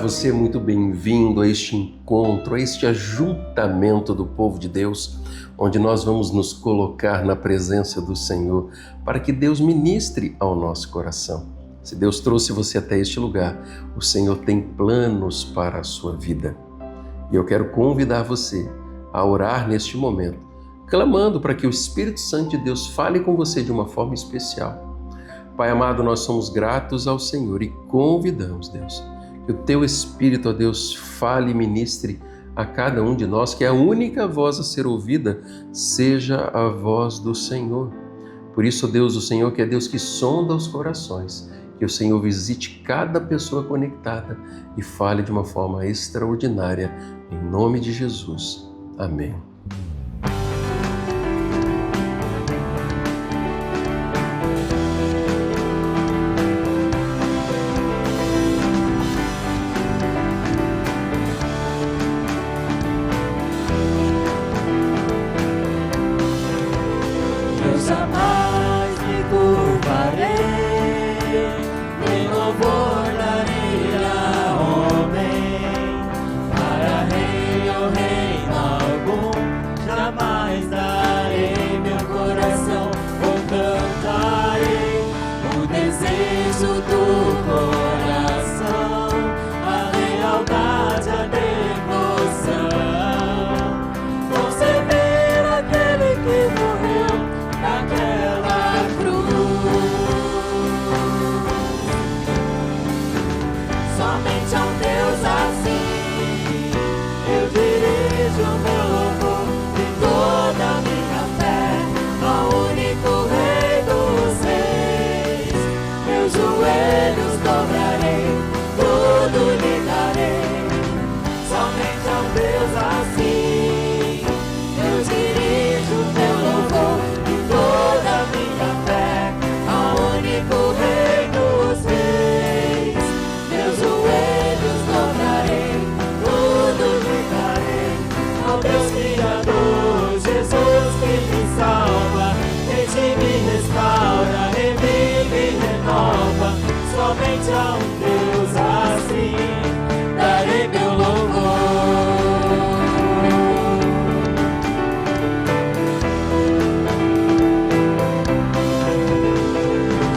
você muito bem-vindo a este encontro, a este ajuntamento do povo de Deus, onde nós vamos nos colocar na presença do Senhor para que Deus ministre ao nosso coração. Se Deus trouxe você até este lugar, o Senhor tem planos para a sua vida. E eu quero convidar você a orar neste momento, clamando para que o Espírito Santo de Deus fale com você de uma forma especial. Pai amado, nós somos gratos ao Senhor e convidamos, Deus, que o Teu Espírito, ó Deus, fale e ministre a cada um de nós, que a única voz a ser ouvida seja a voz do Senhor. Por isso, Deus, o Senhor que é Deus que sonda os corações, que o Senhor visite cada pessoa conectada e fale de uma forma extraordinária, em nome de Jesus. Amém. Somente a um Deus assim darei meu louvor.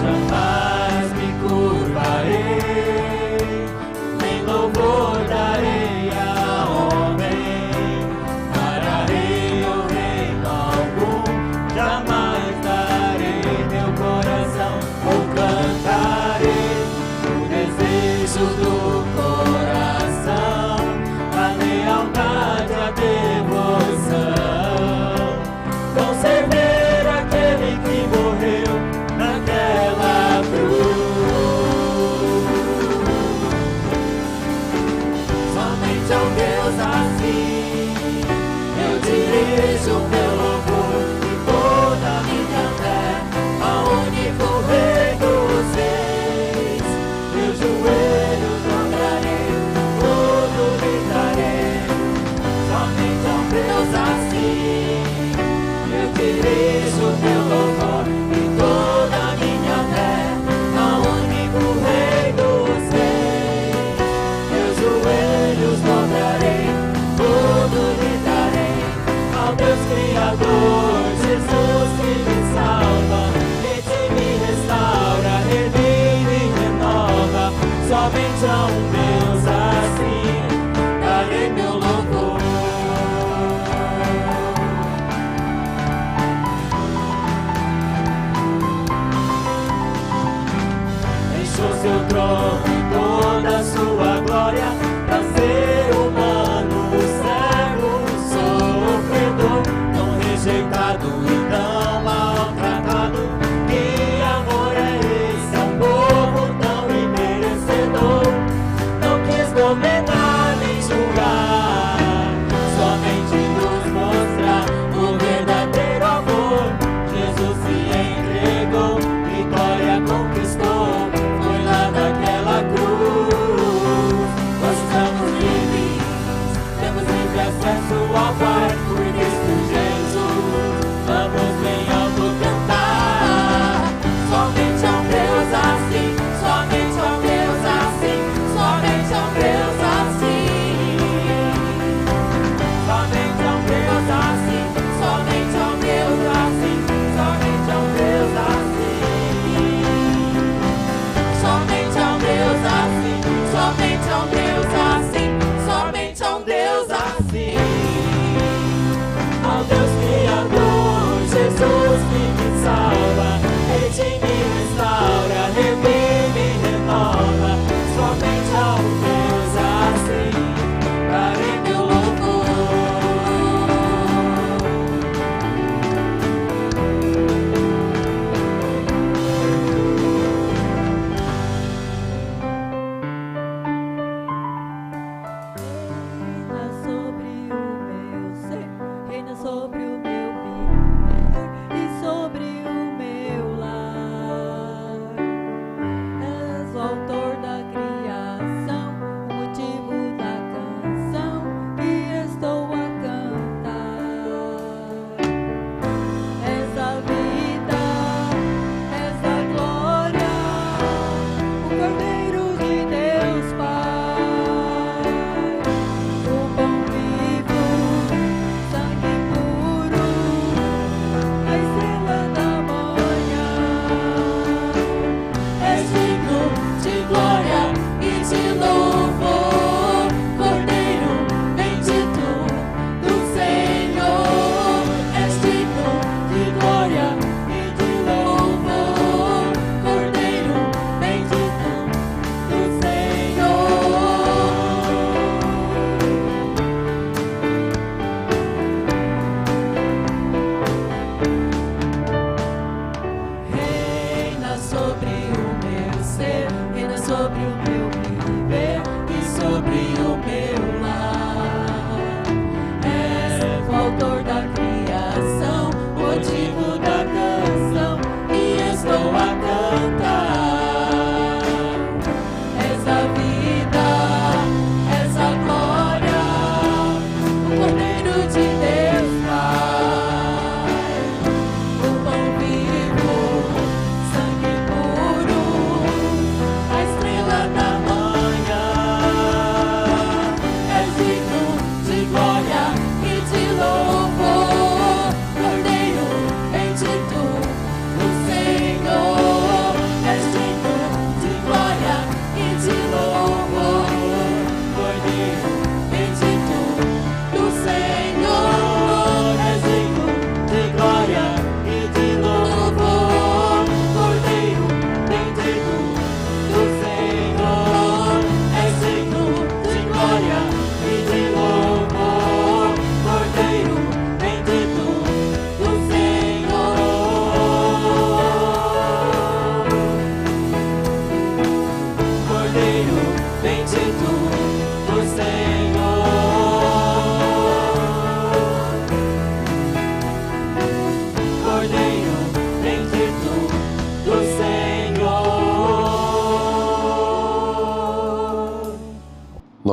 Jamais me curvarei, nem louvor darei a homem, para rei ou reino algum. Jamais darei meu coração ou cantarei do coração, a lealdade, a devoção, vão servir aquele que morreu naquela cruz. Somente ao Deus assim eu dirijo meu louvor e toda a minha fé, ao único Rei dos Reis, meu joelho dirijo teu louvor e toda a minha fé ao único Rei dos Reis. Meus joelhos dobrarei, tudo lhe darei ao Deus Criador, Jesus que me salva, Ele me restaura, revive e renova. Somente a um Deus assim darei meu louvor. Seu trono e toda a sua glória, pra ser humano, cego, sofredor, tão rejeitado e tão mal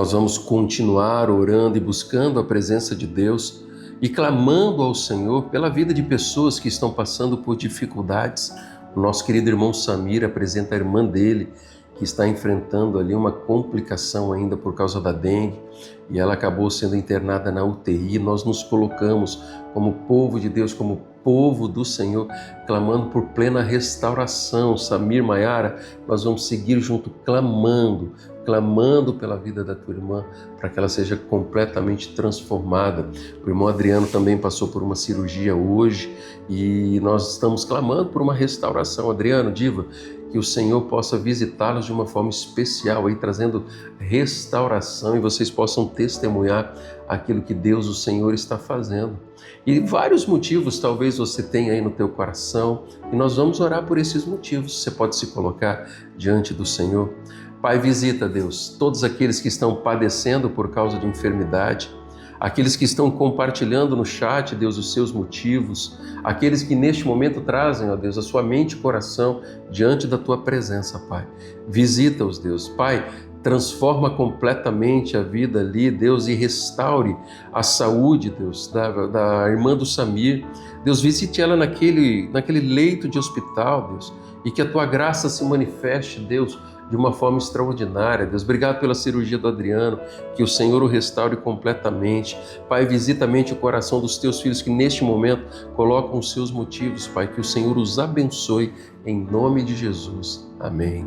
nós vamos continuar orando e buscando a presença de Deus e clamando ao Senhor pela vida de pessoas que estão passando por dificuldades. O nosso querido irmão Samir apresenta a irmã dele, que está enfrentando ali uma complicação ainda por causa da dengue, e ela acabou sendo internada na UTI. Nós nos colocamos como povo de Deus, como povo do Senhor, clamando por plena restauração. Samir, Maiara, nós vamos seguir junto, clamando pela vida da tua irmã, para que ela seja completamente transformada. O irmão Adriano também passou por uma cirurgia hoje e nós estamos clamando por uma restauração. Adriano, Diva, que o Senhor possa visitá-los de uma forma especial, aí trazendo restauração, e vocês possam testemunhar aquilo que Deus, o Senhor, está fazendo. E vários motivos talvez você tenha aí no teu coração, e nós vamos orar por esses motivos. Você pode se colocar diante do Senhor. Pai, visita, Deus, todos aqueles que estão padecendo por causa de enfermidade, aqueles que estão compartilhando no chat, Deus, os seus motivos, aqueles que neste momento trazem, ó Deus, a sua mente e coração diante da tua presença, Pai. Visita-os, Deus. Pai, transforma completamente a vida ali, Deus, e restaure a saúde, Deus, da irmã do Samir. Deus, visite ela naquele leito de hospital, Deus, e que a tua graça se manifeste, Deus, de uma forma extraordinária. Deus, obrigado pela cirurgia do Adriano, que o Senhor o restaure completamente. Pai, visita a mente e o coração dos teus filhos que neste momento colocam os seus motivos, Pai, que o Senhor os abençoe em nome de Jesus. Amém.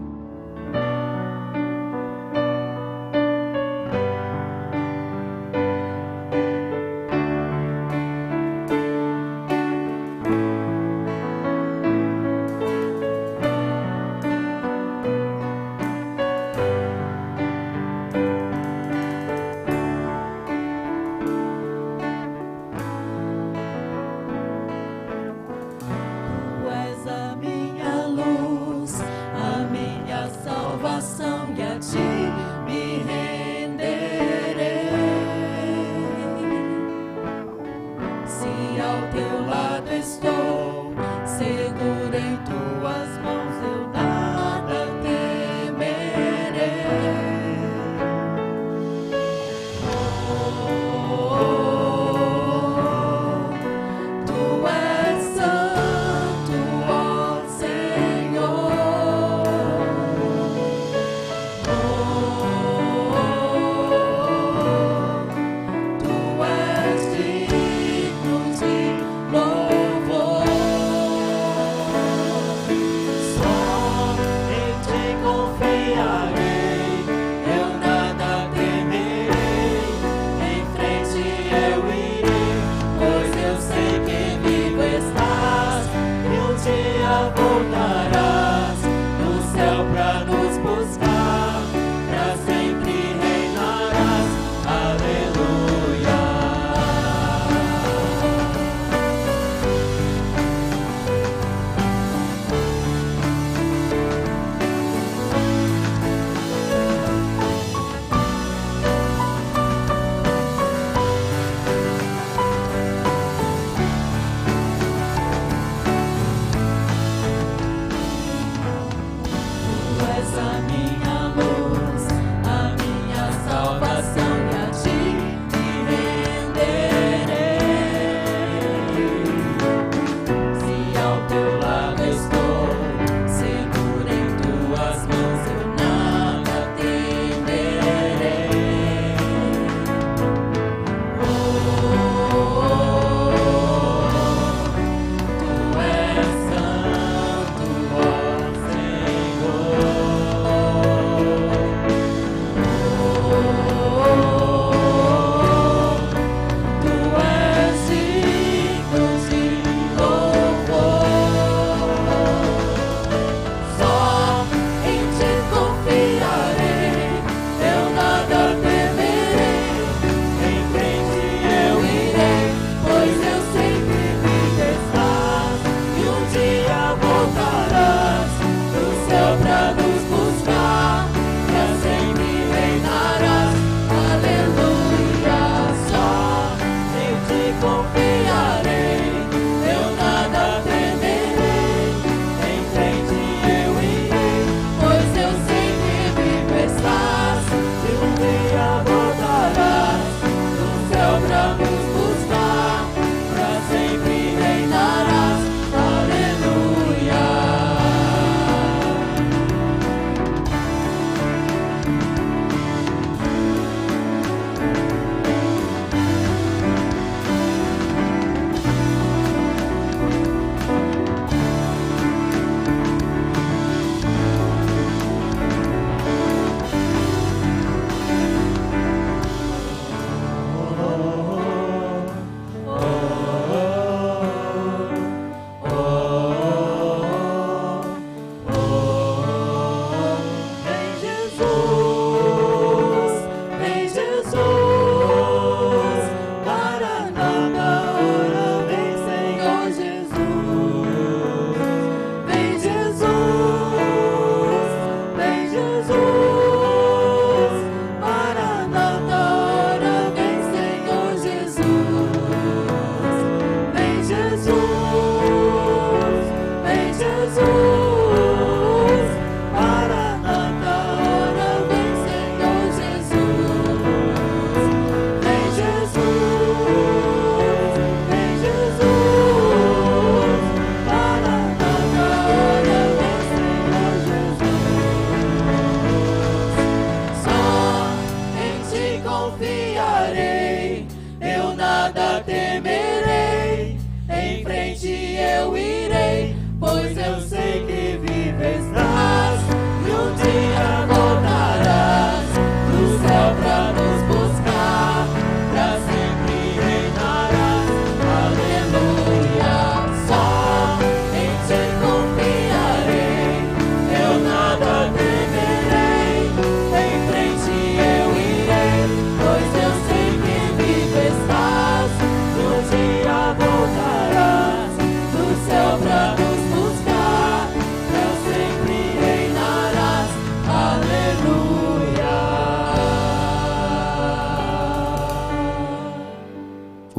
Tu és a minha luz, a minha salvação, e a ti me renderei. Se ao teu lado estou, seguro em tuas mãos, eu nada temerei. Tu és santo, ó Senhor. Tu és digno de louvor.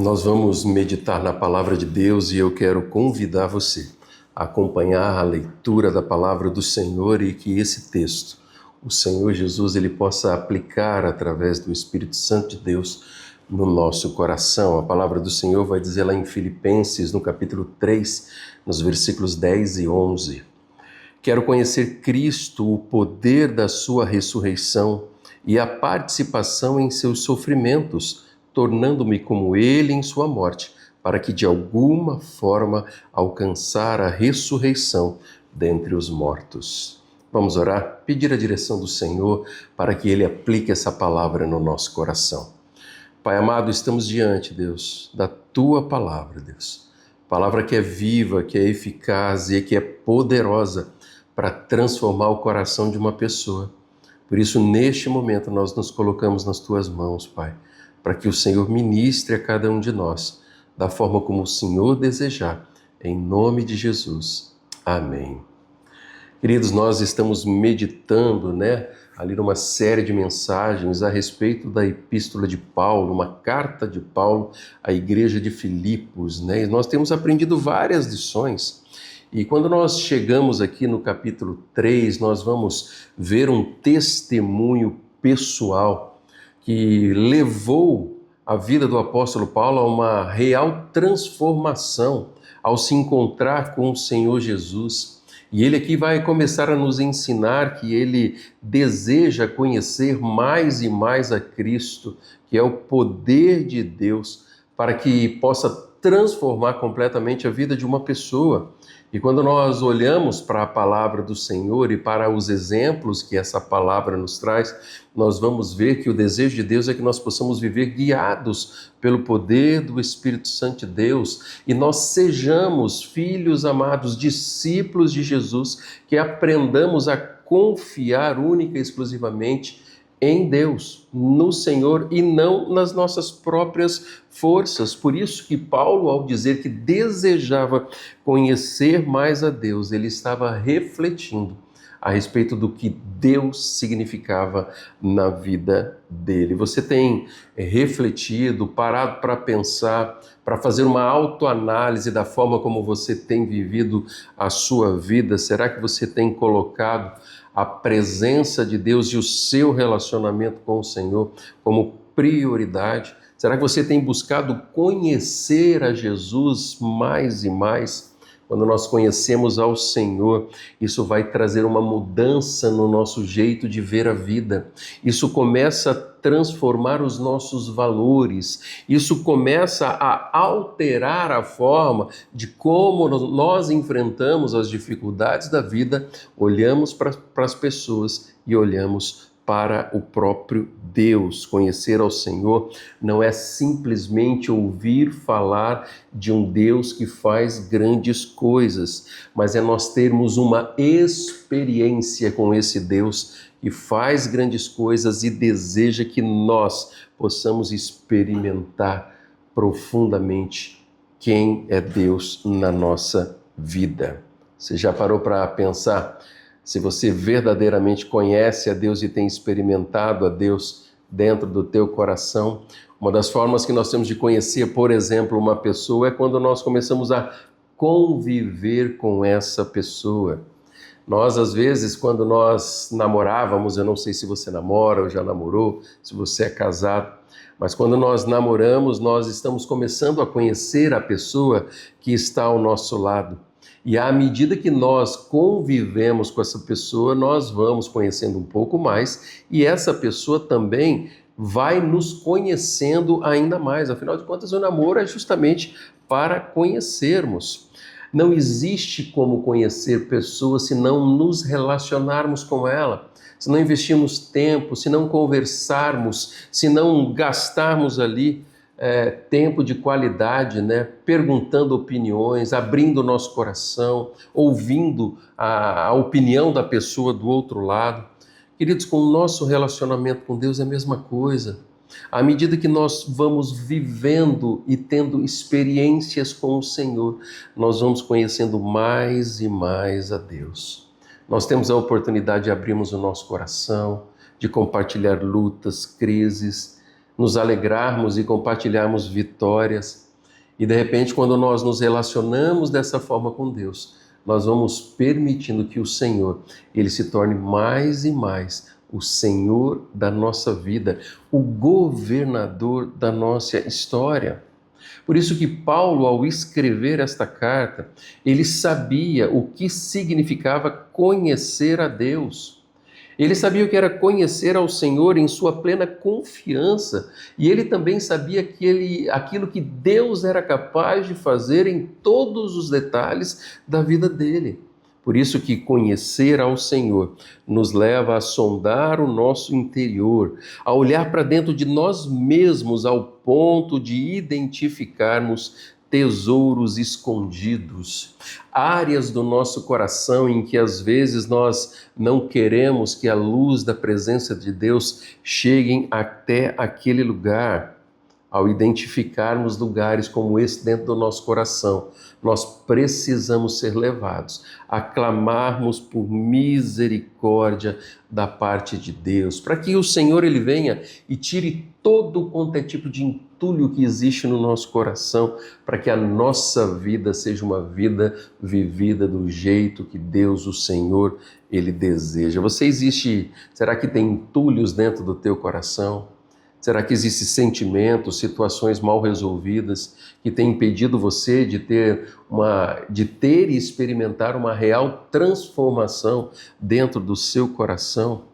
Nós vamos meditar na palavra de Deus e eu quero convidar você a acompanhar a leitura da palavra do Senhor e que esse texto, o Senhor Jesus, ele possa aplicar através do Espírito Santo de Deus no nosso coração. A palavra do Senhor vai dizer lá em Filipenses, no capítulo 3, nos versículos 10 e 11. Quero conhecer Cristo, o poder da sua ressurreição e a participação em seus sofrimentos, tornando-me como ele em sua morte, para que de alguma forma alcançar a ressurreição dentre os mortos. Vamos orar, pedir a direção do Senhor para que ele aplique essa palavra no nosso coração. Pai amado, estamos diante, Deus, da tua palavra, Deus. Palavra que é viva, que é eficaz e que é poderosa para transformar o coração de uma pessoa. Por isso, neste momento, nós nos colocamos nas tuas mãos, Pai, para que o Senhor ministre a cada um de nós, da forma como o Senhor desejar, em nome de Jesus. Amém. Queridos, nós estamos meditando, ali numa série de mensagens a respeito da epístola de Paulo, uma carta de Paulo à igreja de Filipos, E nós temos aprendido várias lições. E quando nós chegamos aqui no capítulo 3, nós vamos ver um testemunho pessoal que levou a vida do apóstolo Paulo a uma real transformação ao se encontrar com o Senhor Jesus. E ele aqui vai começar a nos ensinar que ele deseja conhecer mais e mais a Cristo, que é o poder de Deus, para que possa transformar completamente a vida de uma pessoa. E quando nós olhamos para a palavra do Senhor e para os exemplos que essa palavra nos traz, nós vamos ver que o desejo de Deus é que nós possamos viver guiados pelo poder do Espírito Santo de Deus e nós sejamos filhos amados, discípulos de Jesus, que aprendamos a confiar única e exclusivamente em Deus, no Senhor e não nas nossas próprias forças. Por isso que Paulo, ao dizer que desejava conhecer mais a Deus, ele estava refletindo a respeito do que Deus significava na vida dele. Você tem refletido, parado para pensar, para fazer uma autoanálise da forma como você tem vivido a sua vida? Será que você tem colocado a presença de Deus e o seu relacionamento com o Senhor como prioridade? Será que você tem buscado conhecer a Jesus mais e mais? Quando nós conhecemos ao Senhor, isso vai trazer uma mudança no nosso jeito de ver a vida. Isso começa a transformar os nossos valores. Isso começa a alterar a forma de como nós enfrentamos as dificuldades da vida, olhamos para as pessoas e olhamos para o próprio Deus. Conhecer ao Senhor não é simplesmente ouvir falar de um Deus que faz grandes coisas, mas é nós termos uma experiência com esse Deus que faz grandes coisas e deseja que nós possamos experimentar profundamente quem é Deus na nossa vida. Você já parou para pensar? Se você verdadeiramente conhece a Deus e tem experimentado a Deus dentro do teu coração, uma das formas que nós temos de conhecer, por exemplo, uma pessoa é quando nós começamos a conviver com essa pessoa. Nós, às vezes, quando nós namorávamos, eu não sei se você namora ou já namorou, se você é casado, mas quando nós namoramos, nós estamos começando a conhecer a pessoa que está ao nosso lado. E à medida que nós convivemos com essa pessoa, nós vamos conhecendo um pouco mais e essa pessoa também vai nos conhecendo ainda mais. Afinal de contas, o namoro é justamente para conhecermos. Não existe como conhecer pessoas se não nos relacionarmos com ela, se não investirmos tempo, se não conversarmos, se não gastarmos ali tempo de qualidade, perguntando opiniões, abrindo o nosso coração, ouvindo a opinião da pessoa do outro lado. Queridos, com o nosso relacionamento com Deus é a mesma coisa. À medida que nós vamos vivendo e tendo experiências com o Senhor, nós vamos conhecendo mais e mais a Deus. Nós temos a oportunidade de abrirmos o nosso coração, de compartilhar lutas, crises, nos alegrarmos e compartilharmos vitórias. E de repente, quando nós nos relacionamos dessa forma com Deus, nós vamos permitindo que o Senhor, Ele se torne mais e mais o Senhor da nossa vida, o governador da nossa história. Por isso que Paulo, ao escrever esta carta, ele sabia o que significava conhecer a Deus. Ele sabia o que era conhecer ao Senhor em sua plena confiança, e ele também sabia aquilo que Deus era capaz de fazer em todos os detalhes da vida dele. Por isso que conhecer ao Senhor nos leva a sondar o nosso interior, a olhar para dentro de nós mesmos ao ponto de identificarmos tesouros escondidos, áreas do nosso coração em que às vezes nós não queremos que a luz da presença de Deus chegue até aquele lugar. Ao identificarmos lugares como esse dentro do nosso coração, nós precisamos ser levados a clamarmos por misericórdia da parte de Deus, para que o Senhor Ele venha e tire todo quanto é tipo de entulho que existe no nosso coração, para que a nossa vida seja uma vida vivida do jeito que Deus, o Senhor, Ele deseja. Será que tem entulhos dentro do teu coração? Será que existem sentimentos, situações mal resolvidas que têm impedido você de ter e experimentar uma real transformação dentro do seu coração?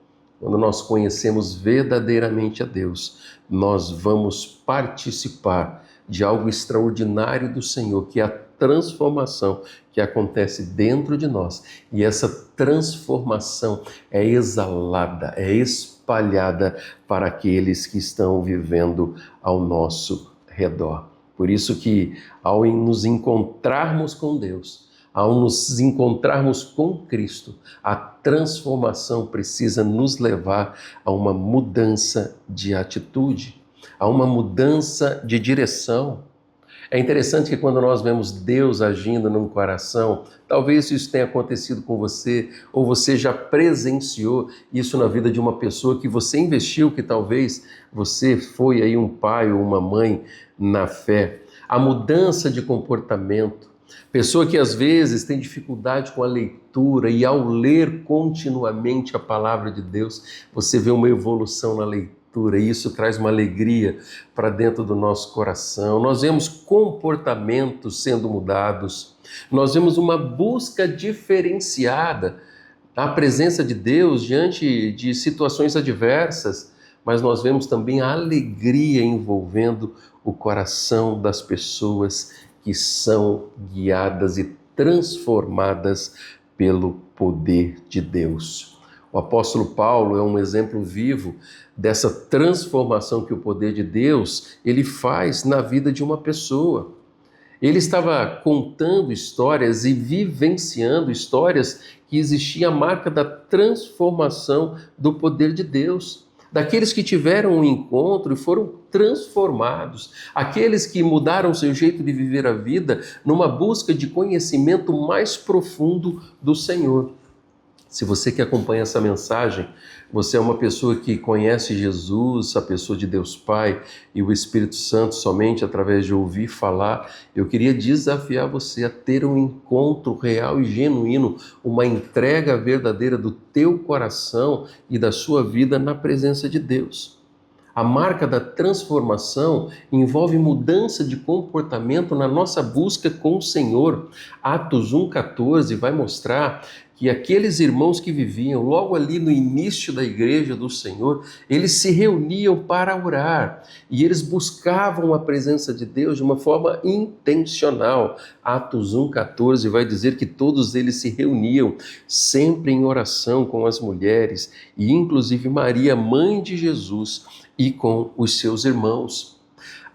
Quando nós conhecemos verdadeiramente a Deus, nós vamos participar de algo extraordinário do Senhor, que é a transformação que acontece dentro de nós. E essa transformação é exalada, é espalhada para aqueles que estão vivendo ao nosso redor. Por isso que ao nos encontrarmos com Deus, ao nos encontrarmos com Cristo, a transformação precisa nos levar a uma mudança de atitude, a uma mudança de direção. É interessante que quando nós vemos Deus agindo num coração, talvez isso tenha acontecido com você, ou você já presenciou isso na vida de uma pessoa que você investiu, que talvez você foi aí um pai ou uma mãe na fé. A mudança de comportamento, pessoa que às vezes tem dificuldade com a leitura e ao ler continuamente a palavra de Deus, você vê uma evolução na leitura. E isso traz uma alegria para dentro do nosso coração. Nós vemos comportamentos sendo mudados, nós vemos uma busca diferenciada à presença de Deus diante de situações adversas, mas nós vemos também a alegria envolvendo o coração das pessoas que são guiadas e transformadas pelo poder de Deus. O apóstolo Paulo é um exemplo vivo dessa transformação que o poder de Deus ele faz na vida de uma pessoa. Ele estava contando histórias e vivenciando histórias que existia a marca da transformação do poder de Deus. Daqueles que tiveram um encontro e foram transformados, aqueles que mudaram seu jeito de viver a vida numa busca de conhecimento mais profundo do Senhor. Se você que acompanha essa mensagem, você é uma pessoa que conhece Jesus, a pessoa de Deus Pai e o Espírito Santo somente através de ouvir falar, eu queria desafiar você a ter um encontro real e genuíno, uma entrega verdadeira do teu coração e da sua vida na presença de Deus. A marca da transformação envolve mudança de comportamento na nossa busca com o Senhor. Atos 1,14 vai mostrar que aqueles irmãos que viviam logo ali no início da igreja do Senhor, eles se reuniam para orar e eles buscavam a presença de Deus de uma forma intencional. Atos 1,14 vai dizer que todos eles se reuniam sempre em oração com as mulheres e inclusive Maria, mãe de Jesus, e com os seus irmãos.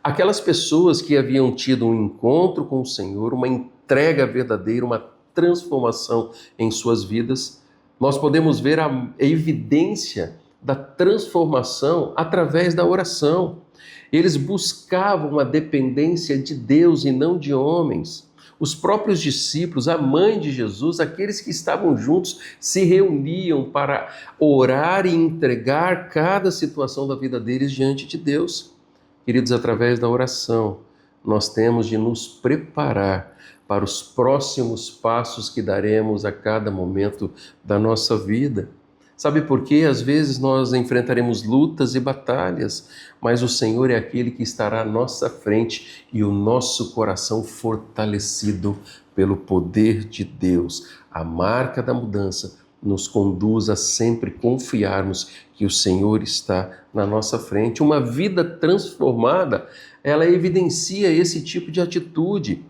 Aquelas pessoas que haviam tido um encontro com o Senhor, uma entrega verdadeira, uma transformação em suas vidas, nós podemos ver a evidência da transformação através da oração. Eles buscavam a dependência de Deus e não de homens. Os próprios discípulos, a mãe de Jesus, aqueles que estavam juntos, se reuniam para orar e entregar cada situação da vida deles diante de Deus. Queridos, através da oração, nós temos de nos preparar para os próximos passos que daremos a cada momento da nossa vida. Sabe por quê? Às vezes nós enfrentaremos lutas e batalhas, mas o Senhor é aquele que estará à nossa frente e o nosso coração fortalecido pelo poder de Deus. A marca da mudança nos conduz a sempre confiarmos que o Senhor está na nossa frente. Uma vida transformada, ela evidencia esse tipo de atitude.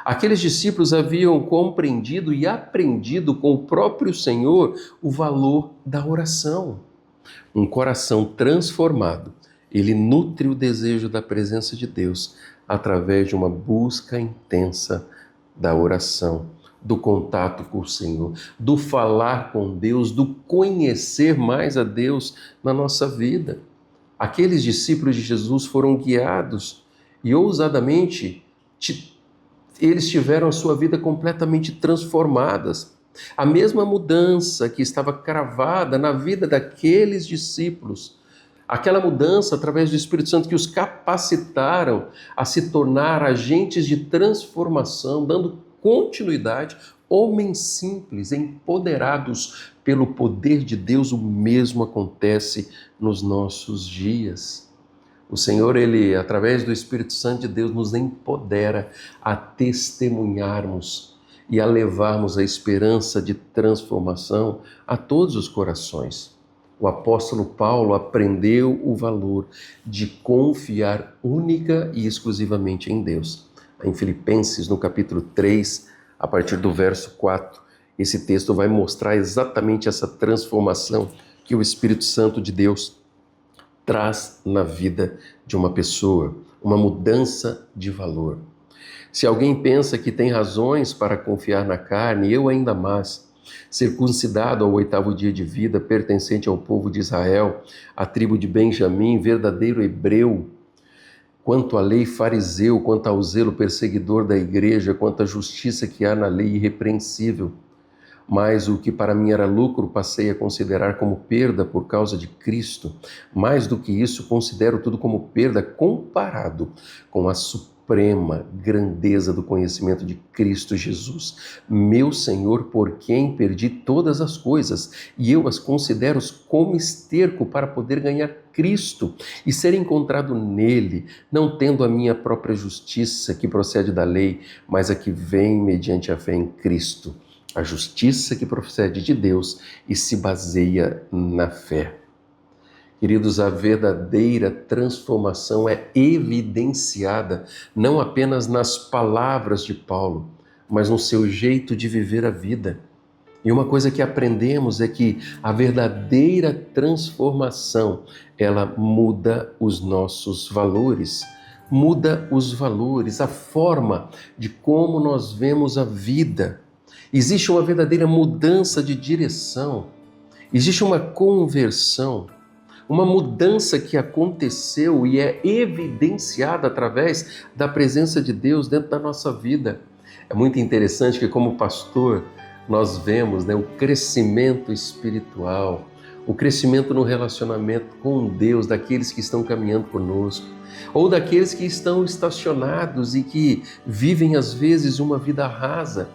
Aqueles discípulos haviam compreendido e aprendido com o próprio Senhor o valor da oração. Um coração transformado, ele nutre o desejo da presença de Deus através de uma busca intensa da oração, do contato com o Senhor, do falar com Deus, do conhecer mais a Deus na nossa vida. Aqueles discípulos de Jesus foram guiados e ousadamente eles tiveram a sua vida completamente transformadas. A mesma mudança que estava cravada na vida daqueles discípulos, aquela mudança através do Espírito Santo que os capacitaram a se tornar agentes de transformação, dando continuidade, homens simples, empoderados pelo poder de Deus, o mesmo acontece nos nossos dias. O Senhor, Ele, através do Espírito Santo de Deus, nos empodera a testemunharmos e a levarmos a esperança de transformação a todos os corações. O apóstolo Paulo aprendeu o valor de confiar única e exclusivamente em Deus. Em Filipenses, no capítulo 3, a partir do verso 4, esse texto vai mostrar exatamente essa transformação que o Espírito Santo de Deus traz na vida de uma pessoa, uma mudança de valor. Se alguém pensa que tem razões para confiar na carne, eu ainda mais, circuncidado ao 8º dia de vida, pertencente ao povo de Israel, à tribo de Benjamim, verdadeiro hebreu, quanto à lei fariseu, quanto ao zelo perseguidor da igreja, quanto à justiça que há na lei irrepreensível. Mas o que para mim era lucro, passei a considerar como perda por causa de Cristo. Mais do que isso, considero tudo como perda comparado com a suprema grandeza do conhecimento de Cristo Jesus, meu Senhor, por quem perdi todas as coisas, e eu as considero como esterco para poder ganhar Cristo e ser encontrado nele, não tendo a minha própria justiça que procede da lei, mas a que vem mediante a fé em Cristo. A justiça que procede de Deus e se baseia na fé. Queridos, a verdadeira transformação é evidenciada não apenas nas palavras de Paulo, mas no seu jeito de viver a vida. E uma coisa que aprendemos é que a verdadeira transformação, ela muda os nossos valores. Muda os valores, a forma de como nós vemos a vida. Existe uma verdadeira mudança de direção, existe uma conversão, uma mudança que aconteceu e é evidenciada através da presença de Deus dentro da nossa vida. É muito interessante que, como pastor, nós vemos o crescimento espiritual, o crescimento no relacionamento com Deus, daqueles que estão caminhando conosco, ou daqueles que estão estacionados e que vivem às vezes uma vida rasa.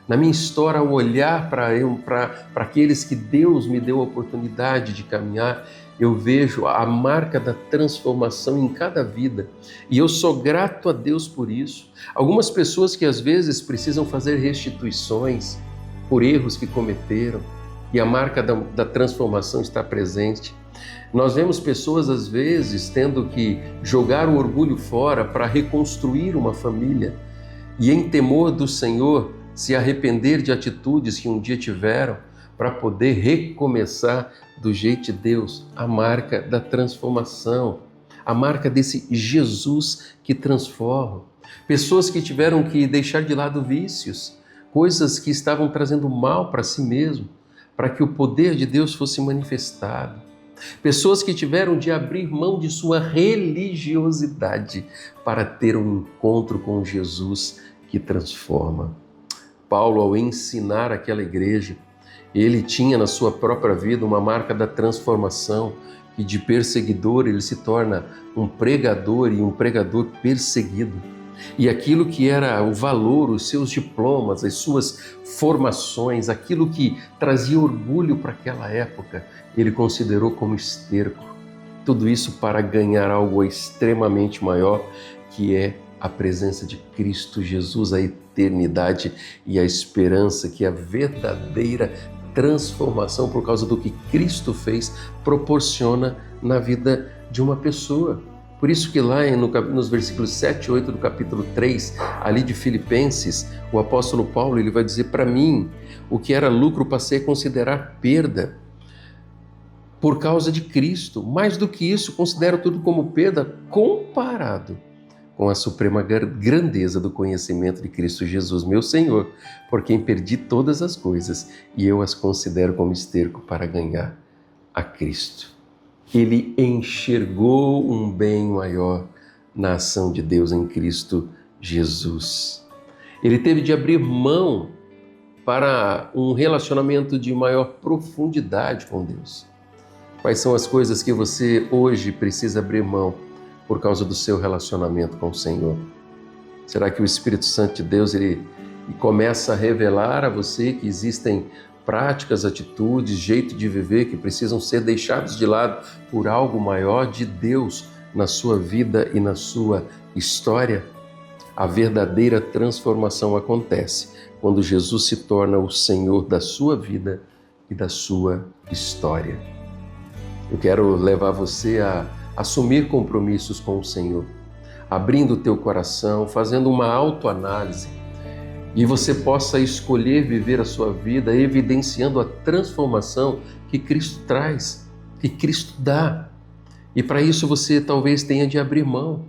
Na minha história, ao olhar para aqueles que Deus me deu a oportunidade de caminhar, eu vejo a marca da transformação em cada vida. E eu sou grato a Deus por isso. Algumas pessoas que às vezes precisam fazer restituições por erros que cometeram, e a marca da transformação está presente. Nós vemos pessoas às vezes tendo que jogar o orgulho fora para reconstruir uma família, e em temor do Senhor, se arrepender de atitudes que um dia tiveram para poder recomeçar do jeito de Deus. A marca da transformação, a marca desse Jesus que transforma. Pessoas que tiveram que deixar de lado vícios, coisas que estavam trazendo mal para si mesmo, para que o poder de Deus fosse manifestado. Pessoas que tiveram de abrir mão de sua religiosidade para ter um encontro com Jesus que transforma. Paulo, ao ensinar aquela igreja, ele tinha na sua própria vida uma marca da transformação que de perseguidor ele se torna um pregador e um pregador perseguido. E aquilo que era o valor, os seus diplomas, as suas formações, aquilo que trazia orgulho para aquela época, ele considerou como esterco. Tudo isso para ganhar algo extremamente maior, que é a presença de Cristo Jesus, a eternidade e a esperança, que é a verdadeira transformação por causa do que Cristo fez, proporciona na vida de uma pessoa. Por isso que lá nos versículos 7 e 8 do capítulo 3, ali de Filipenses, o apóstolo Paulo ele vai dizer: para mim, o que era lucro passei a considerar perda por causa de Cristo. Mais do que isso, considero tudo como perda comparado com a suprema grandeza do conhecimento de Cristo Jesus, meu Senhor, por quem perdi todas as coisas e eu as considero como esterco para ganhar a Cristo. Ele enxergou um bem maior na ação de Deus em Cristo Jesus. Ele teve de abrir mão para um relacionamento de maior profundidade com Deus. Quais são as coisas que você hoje precisa abrir mão por causa do seu relacionamento com o Senhor? Será que o Espírito Santo de Deus ele começa a revelar a você que existem práticas, atitudes, jeito de viver que precisam ser deixados de lado por algo maior de Deus na sua vida e na sua história? A verdadeira transformação acontece quando Jesus se torna o Senhor da sua vida e da sua história. Eu quero levar você a assumir compromissos com o Senhor, abrindo o teu coração, fazendo uma autoanálise, e você possa escolher viver a sua vida evidenciando a transformação que Cristo traz, que Cristo dá. E para isso você talvez tenha de abrir mão,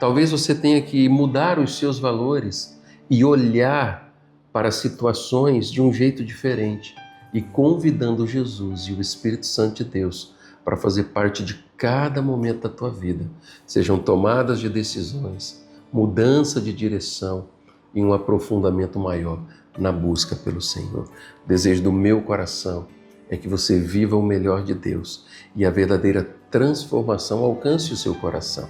talvez você tenha que mudar os seus valores e olhar para situações de um jeito diferente e convidando Jesus e o Espírito Santo de Deus para fazer parte de cada momento da tua vida. Sejam tomadas de decisões, mudança de direção e um aprofundamento maior na busca pelo Senhor. O desejo do meu coração é que você viva o melhor de Deus e a verdadeira transformação alcance o seu coração.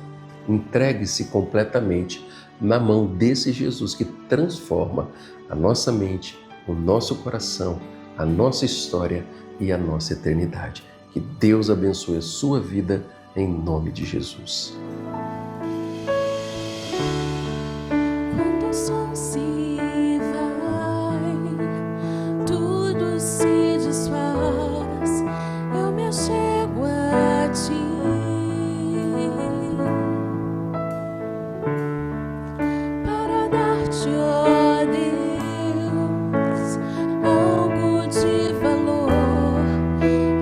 Entregue-se completamente na mão desse Jesus que transforma a nossa mente, o nosso coração, a nossa história e a nossa eternidade. Que Deus abençoe a sua vida em nome de Jesus. Quando o sol se vai, tudo se desfaz, eu me achego a ti. Para dar-te, ó Deus, algo de valor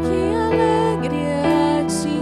que alegre a ti.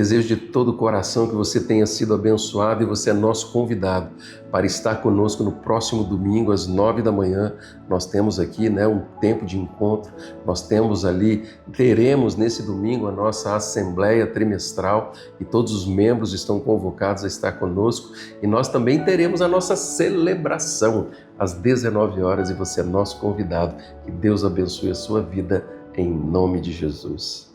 desejo de todo o coração que você tenha sido abençoado e você é nosso convidado para estar conosco no próximo domingo às 9 da manhã. Nós temos aqui, um tempo de encontro. Nós teremos nesse domingo a nossa assembleia trimestral e todos os membros estão convocados a estar conosco. E nós também teremos a nossa celebração às 19 horas e você é nosso convidado. Que Deus abençoe a sua vida em nome de Jesus.